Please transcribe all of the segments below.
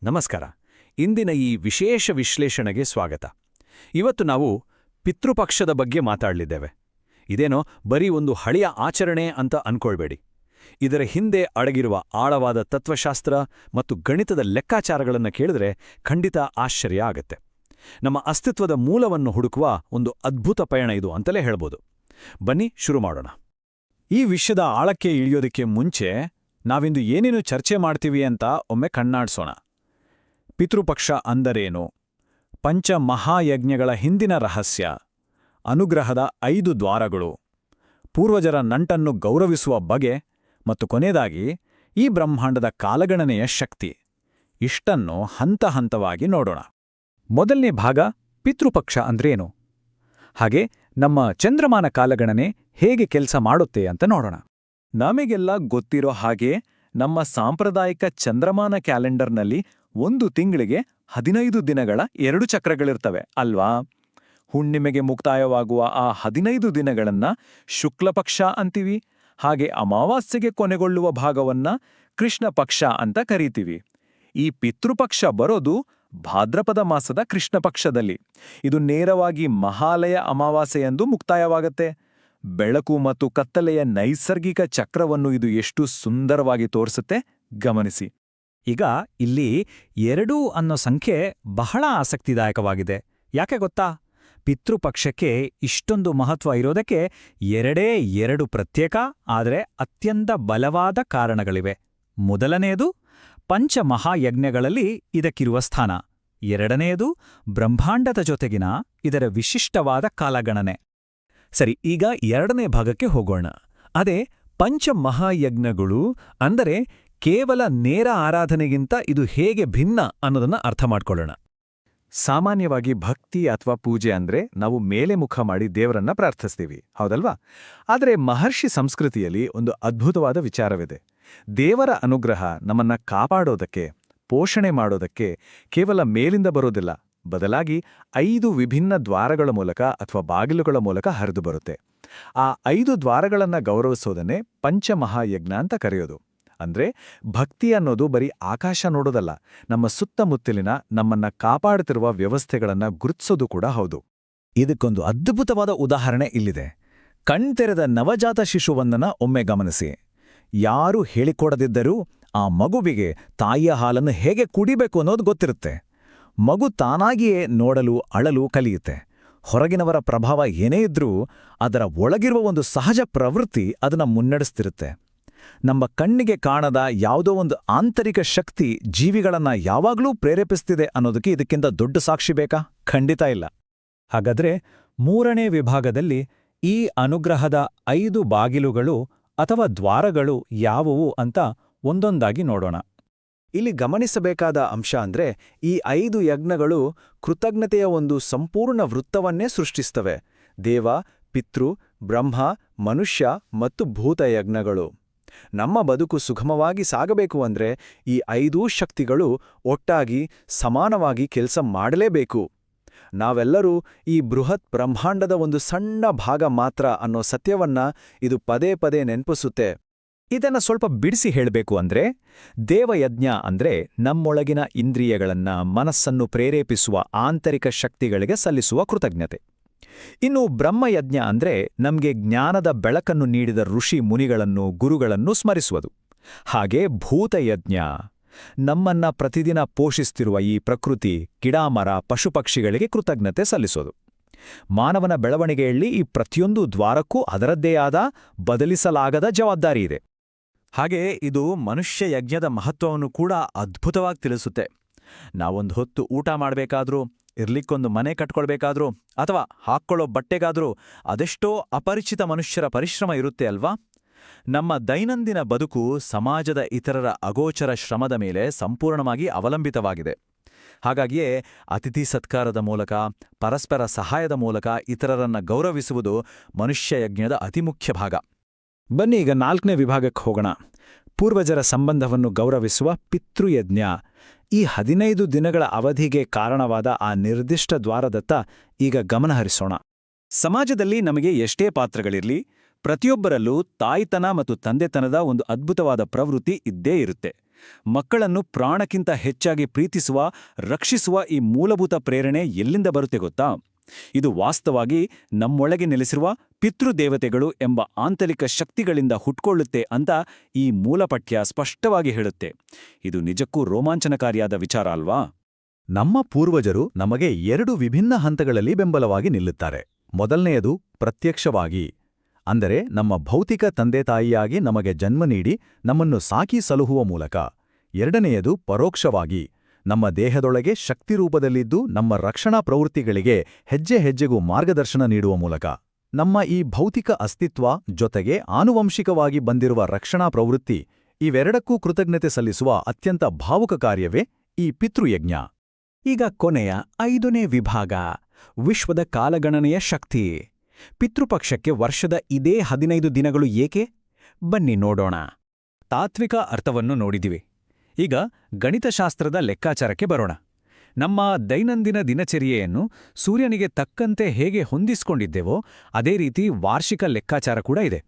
ನಮಸ್ಕಾರ. ಇಂದಿನ ಈ ವಿಶೇಷ ವಿಶ್ಲೇಷಣೆಗೆ ಸ್ವಾಗತ. ಇವತ್ತು ನಾವು ಪಿತೃಪಕ್ಷದ ಬಗ್ಗೆ ಮಾತಾಡಲಿದ್ದೇವೆ. ಇದೇನೋ ಬರೀ ಒಂದು ಹಳೆಯ ಆಚರಣೆ ಅಂತ ಅನ್ಕೊಳ್ಬೇಡಿ. ಇದರ ಹಿಂದೆ ಅಡಗಿರುವ ಆಳವಾದ ತತ್ವಶಾಸ್ತ್ರ ಮತ್ತು ಗಣಿತದ ಲೆಕ್ಕಾಚಾರಗಳನ್ನು ಕೇಳಿದ್ರೆ ಖಂಡಿತ ಆಶ್ಚರ್ಯ ಆಗತ್ತೆ. ನಮ್ಮ ಅಸ್ತಿತ್ವದ ಮೂಲವನ್ನು ಹುಡುಕುವ ಒಂದು ಅದ್ಭುತ ಪಯಣ ಇದು ಅಂತಲೇ ಹೇಳ್ಬೋದು. ಬನ್ನಿ ಶುರು ಮಾಡೋಣ. ಈ ವಿಷಯದ ಆಳಕ್ಕೆ ಇಳಿಯೋದಕ್ಕೆ ಮುಂಚೆ ನಾವಿಂದು ಏನೇನು ಚರ್ಚೆ ಮಾಡ್ತೀವಿ ಅಂತ ಒಮ್ಮೆ ಕಣ್ಣಾಡ್ಸೋಣ. ಪಿತೃಪಕ್ಷ ಅಂದರೇನು, ಪಂಚಮಹಾಯಜ್ಞಗಳ ಹಿಂದಿನ ರಹಸ್ಯ, ಅನುಗ್ರಹದ 5 ದ್ವಾರಗಳು, ಪೂರ್ವಜರ ನಂಟನ್ನು ಗೌರವಿಸುವ ಬಗೆ ಮತ್ತು ಕೊನೆಯದಾಗಿ ಈ ಬ್ರಹ್ಮಾಂಡದ ಕಾಲಗಣನೆಯ ಶಕ್ತಿ. ಇಷ್ಟನ್ನು ಹಂತ ಹಂತವಾಗಿ ನೋಡೋಣ. ಮೊದಲನೇ ಭಾಗ ಪಿತೃಪಕ್ಷ ಅಂದ್ರೇನು, ಹಾಗೆ ನಮ್ಮ ಚಂದ್ರಮಾನ ಕಾಲಗಣನೆ ಹೇಗೆ ಕೆಲಸ ಮಾಡುತ್ತೆ ಅಂತ ನೋಡೋಣ. ನಮಗೆಲ್ಲ ಗೊತ್ತಿರೋ ಹಾಗೆ ನಮ್ಮ ಸಾಂಪ್ರದಾಯಿಕ ಚಂದ್ರಮಾನ ಕ್ಯಾಲೆಂಡರ್ನಲ್ಲಿ ಒಂದು ತಿಂಗಳಿಗೆ 15 ದಿನಗಳ 2 ಚಕ್ರಗಳಿರ್ತವೆ ಅಲ್ವಾ? ಹುಣ್ಣಿಮೆಗೆ ಮುಕ್ತಾಯವಾಗುವ ಆ 15 ದಿನಗಳನ್ನ ಶುಕ್ಲಪಕ್ಷ ಅಂತೀವಿ. ಹಾಗೆ ಅಮಾವಾಸ್ಯೆಗೆ ಕೊನೆಗೊಳ್ಳುವ ಭಾಗವನ್ನ ಕೃಷ್ಣ ಪಕ್ಷ ಅಂತ ಕರೀತೀವಿ. ಈ ಪಿತೃಪಕ್ಷ ಬರೋದು ಭಾದ್ರಪದ ಮಾಸದ ಕೃಷ್ಣ ಪಕ್ಷದಲ್ಲಿ. ಇದು ನೇರವಾಗಿ ಮಹಾಲಯ ಅಮಾವಾಸ್ಯೆಯಂದು ಮುಕ್ತಾಯವಾಗತ್ತೆ. ಬೆಳಕು ಮತ್ತು ಕತ್ತಲೆಯ ನೈಸರ್ಗಿಕ ಚಕ್ರವನ್ನು ಇದು ಎಷ್ಟು ಸುಂದರವಾಗಿ ತೋರಿಸುತ್ತೆ ಗಮನಿಸಿ. ಈಗ ಇಲ್ಲಿ 2 ಅನ್ನೋ ಸಂಖ್ಯೆ ಬಹಳ ಆಸಕ್ತಿದಾಯಕವಾಗಿದೆ. ಯಾಕೆ ಗೊತ್ತಾ? ಪಿತೃಪಕ್ಷಕ್ಕೆ ಇಷ್ಟೊಂದು ಮಹತ್ವ ಇರೋದಕ್ಕೆ 2 ಪ್ರತ್ಯೇಕ ಆದರೆ ಅತ್ಯಂತ ಬಲವಾದ ಕಾರಣಗಳಿವೆ. ಮೊದಲನೆಯದು ಪಂಚಮಹಾಯಜ್ಞಗಳಲ್ಲಿ ಇದಕ್ಕಿರುವ ಸ್ಥಾನ. ಎರಡನೆಯದು ಬ್ರಹ್ಮಾಂಡದ ಜೊತೆಗಿನ ಇದರ ವಿಶಿಷ್ಟವಾದ ಕಾಲಗಣನೆ. ಸರಿ, ಈಗ 2ನೇ ಭಾಗಕ್ಕೆ ಹೋಗೋಣ. ಅದೇ ಪಂಚಮಹಾಯಜ್ಞಗಳು ಅಂದರೆ ಕೇವಲ ನೇರ ಆರಾಧನೆಗಿಂತ ಇದು ಹೇಗೆ ಭಿನ್ನ ಅನ್ನೋದನ್ನ ಅರ್ಥ ಮಾಡ್ಕೊಳ್ಳೋಣ. ಸಾಮಾನ್ಯವಾಗಿ ಭಕ್ತಿ ಅಥವಾ ಪೂಜೆ ಅಂದ್ರೆ ನಾವು ಮೇಲೆ ಮುಖ ಮಾಡಿ ದೇವರನ್ನ ಪ್ರಾರ್ಥಿಸ್ತೀವಿ, ಹೌದಲ್ವಾ? ಆದರೆ ಮಹರ್ಷಿ ಸಂಸ್ಕೃತಿಯಲ್ಲಿ ಒಂದು ಅದ್ಭುತವಾದ ವಿಚಾರವಿದೆ. ದೇವರ ಅನುಗ್ರಹ ನಮ್ಮನ್ನ ಕಾಪಾಡೋದಕ್ಕೆ, ಪೋಷಣೆ ಮಾಡೋದಕ್ಕೆ ಕೇವಲ ಮೇಲಿಂದ ಬರೋದಿಲ್ಲ, ಬದಲಾಗಿ 5 ವಿಭಿನ್ನ ದ್ವಾರಗಳ ಮೂಲಕ ಅಥವಾ ಬಾಗಿಲುಗಳ ಮೂಲಕ ಹರಿದು ಬರುತ್ತೆ. ಆ 5 ದ್ವಾರಗಳನ್ನ ಗೌರವಿಸೋದನ್ನೇ ಪಂಚಮಹಾಯಜ್ಞ ಅಂತ ಕರೆಯೋದು. ಅಂದ್ರೆ ಭಕ್ತಿ ಅನ್ನೋದು ಬರೀ ಆಕಾಶ ನೋಡೋದಲ್ಲ, ನಮ್ಮ ಸುತ್ತಮುತ್ತಲಿನ ನಮ್ಮನ್ನ ಕಾಪಾಡುತ್ತಿರುವ ವ್ಯವಸ್ಥೆಗಳನ್ನ ಗುರುತಿಸೋದು ಕೂಡ ಹೌದು. ಇದಕ್ಕೊಂದು ಅದ್ಭುತವಾದ ಉದಾಹರಣೆ ಇಲ್ಲಿದೆ. ಕಣ್ತೆರೆದ ನವಜಾತ ಶಿಶುವೊಂದನ್ನ ಒಮ್ಮೆ ಗಮನಿಸಿ. ಯಾರೂ ಹೇಳಿಕೊಡದಿದ್ದರೂ ಆ ಮಗುವಿಗೆ ತಾಯಿಯ ಹಾಲನ್ನು ಹೇಗೆ ಕುಡಿಬೇಕು ಅನ್ನೋದು ಗೊತ್ತಿರುತ್ತೆ. ಮಗು ತಾನಾಗಿಯೇ ನೋಡಲು, ಅಳಲು ಕಲಿಯುತ್ತೆ. ಹೊರಗಿನವರ ಪ್ರಭಾವ ಏನೇ ಇದ್ರೂ ಅದರ ಒಳಗಿರುವ ಒಂದು ಸಹಜ ಪ್ರವೃತ್ತಿ ಅದನ್ನ ಮುನ್ನಡೆಸ್ತಿರುತ್ತೆ. ನಮ್ಮ ಕಣ್ಣಿಗೆ ಕಾಣದ ಯಾವುದೋ ಒಂದು ಆಂತರಿಕ ಶಕ್ತಿ ಜೀವಿಗಳನ್ನ ಯಾವಾಗಲೂ ಪ್ರೇರೇಪಿಸ್ತಿದೆ ಅನ್ನೋದಕ್ಕೆ ಇದಕ್ಕಿಂತ ದೊಡ್ಡ ಸಾಕ್ಷಿ ಬೇಕಾ? ಖಂಡಿತ ಇಲ್ಲ. ಹಾಗಾದ್ರೆ 3ನೇ ವಿಭಾಗದಲ್ಲಿ ಈ ಅನುಗ್ರಹದ 5 ಬಾಗಿಲುಗಳು ಅಥವಾ ದ್ವಾರಗಳು ಯಾವುವು ಅಂತ ಒಂದೊಂದಾಗಿ ನೋಡೋಣ. ಇಲ್ಲಿ ಗಮನಿಸಬೇಕಾದ ಅಂಶ ಅಂದ್ರೆ ಈ 5 ಯಜ್ಞಗಳು ಕೃತಜ್ಞತೆಯ ಒಂದು ಸಂಪೂರ್ಣ ವೃತ್ತವನ್ನೇ ಸೃಷ್ಟಿಸ್ತವೆ. ದೇವ, ಪಿತೃ, ಬ್ರಹ್ಮ, ಮನುಷ್ಯ ಮತ್ತು ಭೂತ ಯಜ್ಞಗಳು. ನಮ್ಮ ಬದುಕು ಸುಗಮವಾಗಿ ಸಾಗಬೇಕು ಅಂದ್ರೆ ಈ 5 ಶಕ್ತಿಗಳು ಒಟ್ಟಾಗಿ ಸಮಾನವಾಗಿ ಕೆಲಸ ಮಾಡಲೇಬೇಕು. ನಾವೆಲ್ಲರೂ ಈ ಬೃಹತ್ ಬ್ರಹ್ಮಾಂಡದ ಒಂದು ಸಣ್ಣ ಭಾಗ ಮಾತ್ರ ಅನ್ನೋ ಸತ್ಯವನ್ನ ಇದು ಪದೇ ಪದೇ ನೆನಪಿಸುತ್ತೆ. ಇದನ್ನ ಸ್ವಲ್ಪ ಬಿಡಿಸಿ ಹೇಳಬೇಕು ಅಂದ್ರೆ, ದೇವಯಜ್ಞ ಅಂದ್ರೆ ನಮ್ಮೊಳಗಿನ ಇಂದ್ರಿಯಗಳನ್ನ, ಮನಸ್ಸನ್ನು ಪ್ರೇರೇಪಿಸುವ ಆಂತರಿಕ ಶಕ್ತಿಗಳಿಗೆ ಸಲ್ಲಿಸುವ ಕೃತಜ್ಞತೆ. ಇನ್ನು ಬ್ರಹ್ಮಯಜ್ಞ ಅಂದ್ರೆ ನಮ್ಗೆ ಜ್ಞಾನದ ಬೆಳಕನ್ನು ನೀಡಿದ ಋಷಿ ಮುನಿಗಳನ್ನು, ಗುರುಗಳನ್ನು ಸ್ಮರಿಸುವುದು. ಹಾಗೆ ಭೂತಯಜ್ಞ ನಮ್ಮನ್ನ ಪ್ರತಿದಿನ ಪೋಷಿಸ್ತಿರುವ ಈ ಪ್ರಕೃತಿ, ಗಿಡಮರ, ಪಶುಪಕ್ಷಿಗಳಿಗೆ ಕೃತಜ್ಞತೆ ಸಲ್ಲಿಸೋದು. ಮಾನವನ ಬೆಳವಣಿಗೆಯಲ್ಲಿ ಈ ಪ್ರತಿಯೊಂದು ದ್ವಾರಕ್ಕೂ ಅದರದ್ದೇ ಆದ ಬದಲಿಸಲಾಗದ ಜವಾಬ್ದಾರಿ ಇದೆ. ಹಾಗೆ ಇದು ಮನುಷ್ಯ ಯಜ್ಞದ ಮಹತ್ವವನ್ನು ಕೂಡ ಅದ್ಭುತವಾಗಿ ತಿಳಿಸುತ್ತೆ. ನಾವೊಂದು ಹೊತ್ತು ಊಟ ಮಾಡಬೇಕಾದ್ರೂ, ಇರ್ಲಿಕ್ಕೊಂದು ಮನೆ ಕಟ್ಕೊಳ್ಬೇಕಾದ್ರೂ ಅಥವಾ ಹಾಕ್ಕೊಳ್ಳೋ ಬಟ್ಟೆಗಾದ್ರೂ ಅದೆಷ್ಟೋ ಅಪರಿಚಿತ ಮನುಷ್ಯರ ಪರಿಶ್ರಮ ಇರುತ್ತೆ ಅಲ್ವಾ? ನಮ್ಮ ದೈನಂದಿನ ಬದುಕು ಸಮಾಜದ ಇತರರ ಅಗೋಚರ ಶ್ರಮದ ಮೇಲೆ ಸಂಪೂರ್ಣವಾಗಿ ಅವಲಂಬಿತವಾಗಿದೆ. ಹಾಗಾಗಿಯೇ ಅತಿಥಿ ಸತ್ಕಾರದ ಮೂಲಕ, ಪರಸ್ಪರ ಸಹಾಯದ ಮೂಲಕ ಇತರರನ್ನ ಗೌರವಿಸುವುದು ಮನುಷ್ಯ ಯಜ್ಞದ ಅತಿಮುಖ್ಯ ಭಾಗ. ಬನ್ನಿ ಈಗ 4ನೇ ವಿಭಾಗಕ್ಕೆ ಹೋಗೋಣ. ಪೂರ್ವಜರ ಸಂಬಂಧವನ್ನು ಗೌರವಿಸುವ ಪಿತೃಯಜ್ಞ. ಈ 15 ದಿನಗಳ ಅವಧಿಗೆ ಕಾರಣವಾದ ಆ ನಿರ್ದಿಷ್ಟ ದ್ವಾರದತ್ತ ಈಗ ಗಮನಹರಿಸೋಣ. ಸಮಾಜದಲ್ಲಿ ನಮಗೆ ಎಷ್ಟೇ ಪಾತ್ರಗಳಿರ್ಲಿ, ಪ್ರತಿಯೊಬ್ಬರಲ್ಲೂ ತಾಯ್ತನ ಮತ್ತು ತಂದೆತನದ ಒಂದು ಅದ್ಭುತವಾದ ಪ್ರವೃತ್ತಿ ಇದ್ದೇ ಇರುತ್ತೆ. ಮಕ್ಕಳನ್ನು ಪ್ರಾಣಕ್ಕಿಂತ ಹೆಚ್ಚಾಗಿ ಪ್ರೀತಿಸುವ ರಕ್ಷಿಸುವ ಈ ಮೂಲಭೂತ ಪ್ರೇರಣೆ ಎಲ್ಲಿಂದ ಬರುತ್ತೆ ಗೊತ್ತಾ? ಇದು ವಾಸ್ತವವಾಗಿ ನಮ್ಮೊಳಗೆ ನೆಲೆಸಿರುವ ಪಿತೃದೇವತೆಗಳು ಎಂಬ ಆಂತರಿಕ ಶಕ್ತಿಗಳಿಂದ ಹುಟ್ಕೊಳ್ಳುತ್ತೆ ಅಂತ ಈ ಮೂಲಪಠ್ಯ ಸ್ಪಷ್ಟವಾಗಿ ಹೇಳುತ್ತೆ. ಇದು ನಿಜಕ್ಕೂ ರೋಮಾಂಚನಕಾರಿಯಾದ ವಿಚಾರ ಅಲ್ವಾ? ನಮ್ಮ ಪೂರ್ವಜರು ನಮಗೆ 2 ವಿಭಿನ್ನ ಹಂತಗಳಲ್ಲಿ ಬೆಂಬಲವಾಗಿ ನಿಲ್ಲುತ್ತಾರೆ. ಮೊದಲನೆಯದು ಪ್ರತ್ಯಕ್ಷವಾಗಿ, ಅಂದರೆ ನಮ್ಮ ಭೌತಿಕ ತಂದೆತಾಯಿಯಾಗಿ ನಮಗೆ ಜನ್ಮ ನೀಡಿ ನಮ್ಮನ್ನು ಸಾಕಿ ಸಲಹುವ ಮೂಲಕ. ಎರಡನೆಯದು ಪರೋಕ್ಷವಾಗಿ, ನಮ್ಮ ದೇಹದೊಳಗೆ ಶಕ್ತಿ ರೂಪದಲ್ಲಿದ್ದು ನಮ್ಮ ರಕ್ಷಣಾ ಪ್ರವೃತ್ತಿಗಳಿಗೆ ಹೆಜ್ಜೆ ಹೆಜ್ಜೆಗೂ ಮಾರ್ಗದರ್ಶನ ನೀಡುವ ಮೂಲಕ. ನಮ್ಮ ಈ ಭೌತಿಕ ಅಸ್ತಿತ್ವ ಜೊತೆಗೆ ಆನುವಂಶಿಕವಾಗಿ ಬಂದಿರುವ ರಕ್ಷಣಾ ಪ್ರವೃತ್ತಿ ಇವೆರಡಕ್ಕೂ ಕೃತಜ್ಞತೆ ಸಲ್ಲಿಸುವ ಅತ್ಯಂತ ಭಾವುಕ ಕಾರ್ಯವೇ ಈ ಪಿತೃಯಜ್ಞ. ಈಗ ಕೊನೆಯ 5ನೇ ವಿಭಾಗ, ವಿಶ್ವದ ಕಾಲಗಣನೆಯ ಶಕ್ತಿ. ಪಿತೃಪಕ್ಷಕ್ಕೆ ವರ್ಷದ ಇದೇ 15 ದಿನಗಳು ಏಕೆ? ಬನ್ನಿ ನೋಡೋಣ. ತಾತ್ವಿಕ ಅರ್ಥವನ್ನು ನೋಡಿದಿವಿ. ಈಗ ಗಣಿತಶಾಸ್ತ್ರದ ಲೆಕ್ಕಾಚಾರಕ್ಕೆ ಬರೋಣ. ನಮ್ಮ ದೈನಂದಿನ ದಿನಚರ್ಯೆಯನ್ನು ಸೂರ್ಯನಿಗೆ ತಕ್ಕಂತೆ ಹೇಗೆ ಹೊಂದಿಸಿಕೊಂಡಿದ್ದೇವೋ ಅದೇ ರೀತಿ ವಾರ್ಷಿಕ ಲೆಕ್ಕಾಚಾರ ಕೂಡ ಇದೆ.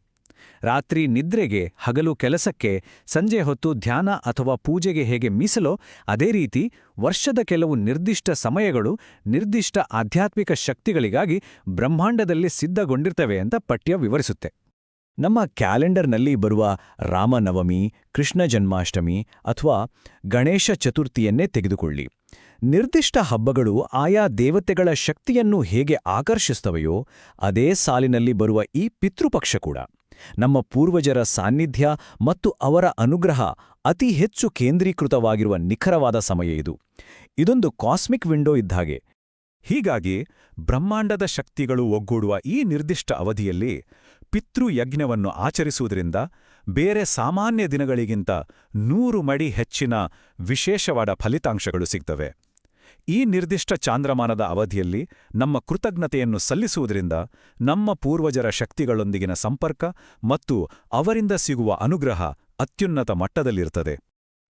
ರಾತ್ರಿ ನಿದ್ರೆಗೆ, ಹಗಲು ಕೆಲಸಕ್ಕೆ, ಸಂಜೆ ಹೊತ್ತು ಧ್ಯಾನ ಅಥವಾ ಪೂಜೆಗೆ ಹೇಗೆ ಮೀಸಲೋ ಅದೇ ರೀತಿ ವರ್ಷದ ಕೆಲವು ನಿರ್ದಿಷ್ಟ ಸಮಯಗಳು ನಿರ್ದಿಷ್ಟ ಆಧ್ಯಾತ್ಮಿಕ ಶಕ್ತಿಗಳಿಗಾಗಿ ಬ್ರಹ್ಮಾಂಡದಲ್ಲಿ ಸಿದ್ಧಗೊಂಡಿರ್ತವೆ ಅಂತ ಪಠ್ಯ ವಿವರಿಸುತ್ತೆ. ನಮ್ಮ ಕ್ಯಾಲೆಂಡರ್ನಲ್ಲಿ ಬರುವ ರಾಮನವಮಿ, ಕೃಷ್ಣ ಜನ್ಮಾಷ್ಟಮಿ ಅಥವಾ ಗಣೇಶ ಚತುರ್ಥಿಯನ್ನೇ ತೆಗೆದುಕೊಳ್ಳಿ. ನಿರ್ದಿಷ್ಟ ಹಬ್ಬಗಳು ಆಯಾ ದೇವತೆಗಳ ಶಕ್ತಿಯನ್ನು ಹೇಗೆ ಆಕರ್ಷಿಸ್ತವೆಯೋ ಅದೇ ಸಾಲಿನಲ್ಲಿ ಬರುವ ಈ ಪಿತೃಪಕ್ಷ ಕೂಡ ನಮ್ಮ ಪೂರ್ವಜರ ಸಾನ್ನಿಧ್ಯ ಮತ್ತು ಅವರ ಅನುಗ್ರಹ ಅತಿ ಹೆಚ್ಚು ಕೇಂದ್ರೀಕೃತವಾಗಿರುವ ನಿಖರವಾದ ಸಮಯ ಇದು. ಇದೊಂದು ಕಾಸ್ಮಿಕ್ ವಿಂಡೋ ಇದ್ದಾಗೆ. ಹೀಗಾಗಿ ಬ್ರಹ್ಮಾಂಡದ ಶಕ್ತಿಗಳು ಒಗ್ಗೂಡುವ ಈ ನಿರ್ದಿಷ್ಟ ಅವಧಿಯಲ್ಲಿ ಪಿತೃಯಜ್ಞವನ್ನು ಆಚರಿಸುವುದರಿಂದ ಬೇರೆ ಸಾಮಾನ್ಯ ದಿನಗಳಿಗಿಂತ 100 ಮಡಿ ಹೆಚ್ಚಿನ ವಿಶೇಷವಾದ ಫಲಿತಾಂಶಗಳು ಸಿಗ್ತವೆ. ಈ ನಿರ್ದಿಷ್ಟ ಚಾಂದ್ರಮಾನದ ಅವಧಿಯಲ್ಲಿ ನಮ್ಮ ಕೃತಜ್ಞತೆಯನ್ನು ಸಲ್ಲಿಸುವುದರಿಂದ ನಮ್ಮ ಪೂರ್ವಜರ ಶಕ್ತಿಗಳೊಂದಿಗಿನ ಸಂಪರ್ಕ ಮತ್ತು ಅವರಿಂದ ಸಿಗುವ ಅನುಗ್ರಹ ಅತ್ಯುನ್ನತ ಮಟ್ಟದಲ್ಲಿರ್ತದೆ.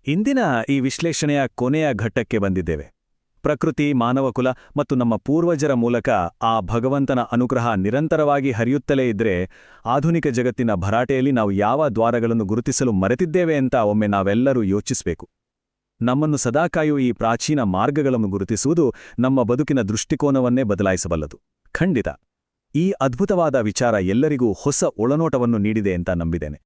ಇಂದಿನ ಈ ವಿಶ್ಲೇಷಣೆಯ ಕೊನೆಯ ಘಟ್ಟಕ್ಕೆ ಬಂದಿದ್ದೇವೆ. ಪ್ರಕೃತಿ, ಮಾನವಕುಲ ಮತ್ತು ನಮ್ಮ ಪೂರ್ವಜರ ಮೂಲಕ ಆ ಭಗವಂತನ ಅನುಗ್ರಹ ನಿರಂತರವಾಗಿ ಹರಿಯುತ್ತಲೇ ಇದ್ರೆ ಆಧುನಿಕ ಜಗತ್ತಿನ ಭರಾಟೆಯಲ್ಲಿ ನಾವು ಯಾವ ದ್ವಾರಗಳನ್ನು ಗುರುತಿಸಲು ಮರೆತಿದ್ದೇವೆ ಅಂತ ಒಮ್ಮೆ ನಾವೆಲ್ಲರೂ ಯೋಚಿಸಬೇಕು. ನಮ್ಮನ್ನು ಸದಾ ಕಾಯುವ ಈ ಪ್ರಾಚೀನ ಮಾರ್ಗಗಳನ್ನು ಗುರುತಿಸುವುದು ನಮ್ಮ ಬದುಕಿನ ದೃಷ್ಟಿಕೋನವನ್ನೇ ಬದಲಾಯಿಸಬಲ್ಲದು. ಖಂಡಿತ ಈ ಅದ್ಭುತವಾದ ವಿಚಾರ ಎಲ್ಲರಿಗೂ ಹೊಸ ಒಳನೋಟವನ್ನು ನೀಡಿದೆ ಅಂತ ನಂಬಿದ್ದೇನೆ.